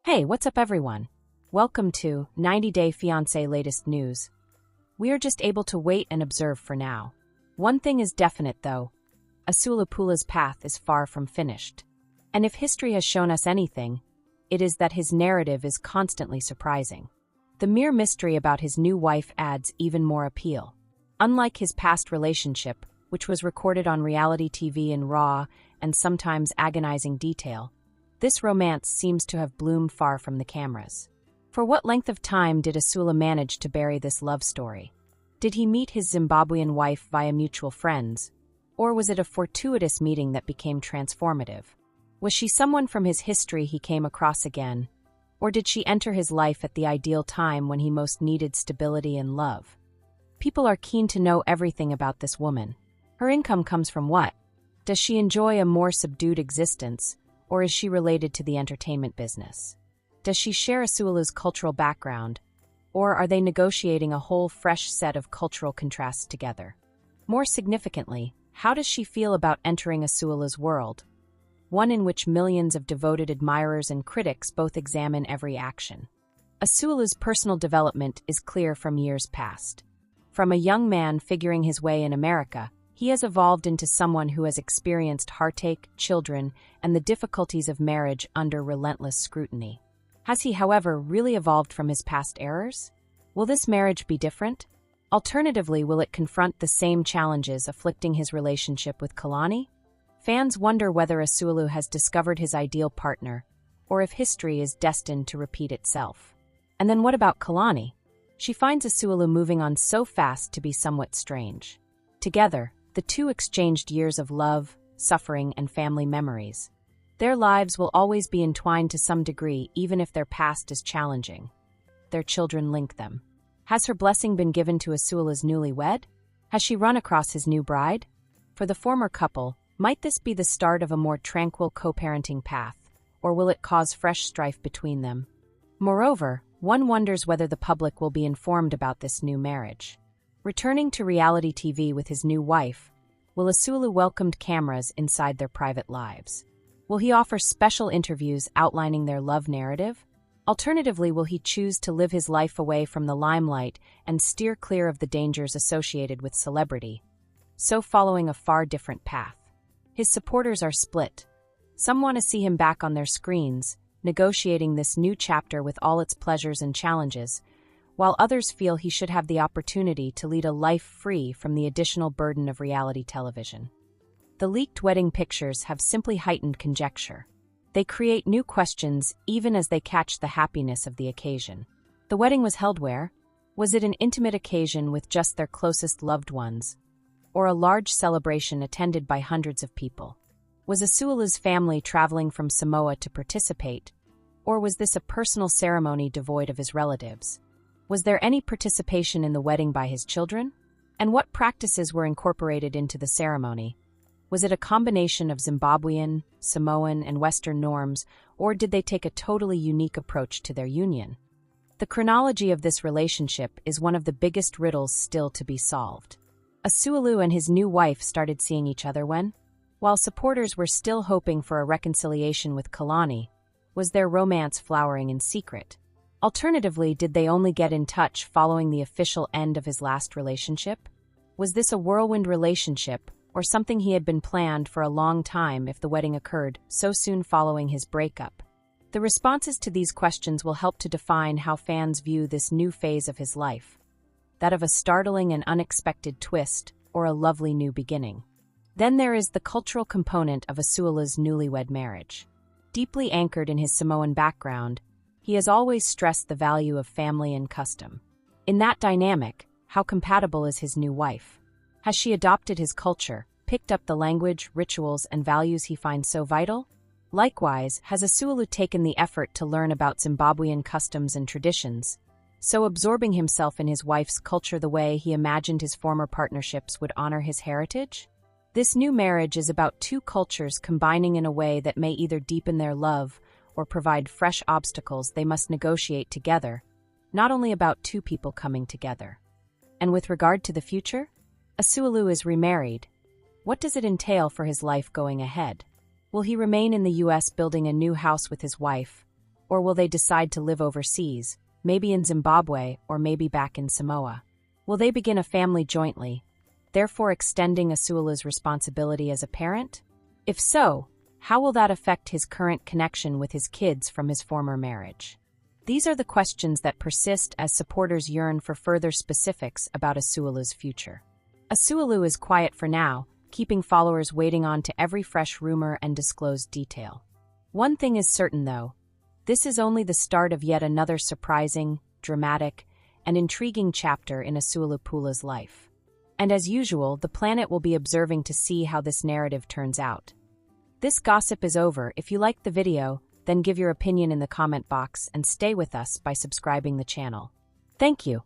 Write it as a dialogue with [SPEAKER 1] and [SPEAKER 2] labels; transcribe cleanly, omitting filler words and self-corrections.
[SPEAKER 1] Hey, what's up everyone? Welcome to 90 Day Fiancé latest news. We are just able to wait and observe for now. One thing is definite though. Asuelu's path is far from finished. And if history has shown us anything, it is that his narrative is constantly surprising. The mere mystery about his new wife adds even more appeal. Unlike his past relationship, which was recorded on reality TV in raw and sometimes agonizing detail, this romance seems to have bloomed far from the cameras. For what length of time did Asuelu manage to bury this love story? Did he meet his Zimbabwean wife via mutual friends? Or was it a fortuitous meeting that became transformative? Was she someone from his history he came across again? Or did she enter his life at the ideal time when he most needed stability and love? People are keen to know everything about this woman. Her income comes from what? Does she enjoy a more subdued existence? Or is she related to the entertainment business? Does she share Asuelu's cultural background? Or are they negotiating a whole fresh set of cultural contrasts together? More significantly, how does she feel about entering Asuelu's world? One in which millions of devoted admirers and critics both examine every action. Asuelu's personal development is clear from years past. From a young man figuring his way in America, he has evolved into someone who has experienced heartache, children, and the difficulties of marriage under relentless scrutiny. Has he, however, really evolved from his past errors? Will this marriage be different? Alternatively, will it confront the same challenges afflicting his relationship with Kalani? Fans wonder whether Asuelu has discovered his ideal partner, or if history is destined to repeat itself. And then what about Kalani? She finds Asuelu moving on so fast to be somewhat strange. Together, the two exchanged years of love, suffering, and family memories. Their lives will always be entwined to some degree, even if their past is challenging. Their children link them. Has her blessing been given to Asuelu's newlywed? Has she run across his new bride? For the former couple, might this be the start of a more tranquil co-parenting path, or will it cause fresh strife between them? Moreover, one wonders whether the public will be informed about this new marriage. Returning to reality TV with his new wife, will Asuelu welcome cameras inside their private lives? Will he offer special interviews outlining their love narrative? Alternatively, will he choose to live his life away from the limelight and steer clear of the dangers associated with celebrity, so following a far different path? His supporters are split. Some want to see him back on their screens, negotiating this new chapter with all its pleasures and challenges, while others feel he should have the opportunity to lead a life free from the additional burden of reality television. The leaked wedding pictures have simply heightened conjecture. They create new questions even as they catch the happiness of the occasion. The wedding was held where? Was it an intimate occasion with just their closest loved ones? Or a large celebration attended by hundreds of people? Was Asuelu's family traveling from Samoa to participate? Or was this a personal ceremony devoid of his relatives? Was there any participation in the wedding by his children? And what practices were incorporated into the ceremony? Was it a combination of Zimbabwean, Samoan, and Western norms, or did they take a totally unique approach to their union? The chronology of this relationship is one of the biggest riddles still to be solved. Asuelu and his new wife started seeing each other when? While supporters were still hoping for a reconciliation with Kalani, was their romance flowering in secret? Alternatively, did they only get in touch following the official end of his last relationship? Was this a whirlwind relationship, or something he had been planned for a long time if the wedding occurred so soon following his breakup? The responses to these questions will help to define how fans view this new phase of his life, that of a startling and unexpected twist or a lovely new beginning. Then there is the cultural component of Asuelu's newlywed marriage. Deeply anchored in his Samoan background, he has always stressed the value of family and custom. In that dynamic, how compatible is his new wife? Has she adopted his culture, picked up the language, rituals, and values he finds so vital? Likewise, has Asuelu taken the effort to learn about Zimbabwean customs and traditions, so absorbing himself in his wife's culture the way he imagined his former partnerships would honor his heritage? This new marriage is about two cultures combining in a way that may either deepen their love or provide fresh obstacles they must negotiate together, not only about two people coming together. And with regard to the future, Asuelu is remarried. What does it entail for his life going ahead? Will he remain in the US building a new house with his wife, Or will they decide to live overseas, maybe in Zimbabwe or maybe back in Samoa? Will they begin a family jointly, therefore extending Asuelu's responsibility as a parent? If so, how will that affect his current connection with his kids from his former marriage? These are the questions that persist as supporters yearn for further specifics about Asuelu's future. Asuelu is quiet for now, keeping followers waiting on to every fresh rumor and disclosed detail. One thing is certain, though. This is only the start of yet another surprising, dramatic, and intriguing chapter in Asuelu Pulaa's life. And as usual, the planet will be observing to see how this narrative turns out. This gossip is over. If you liked the video, then give your opinion in the comment box and stay with us by subscribing the channel. Thank you.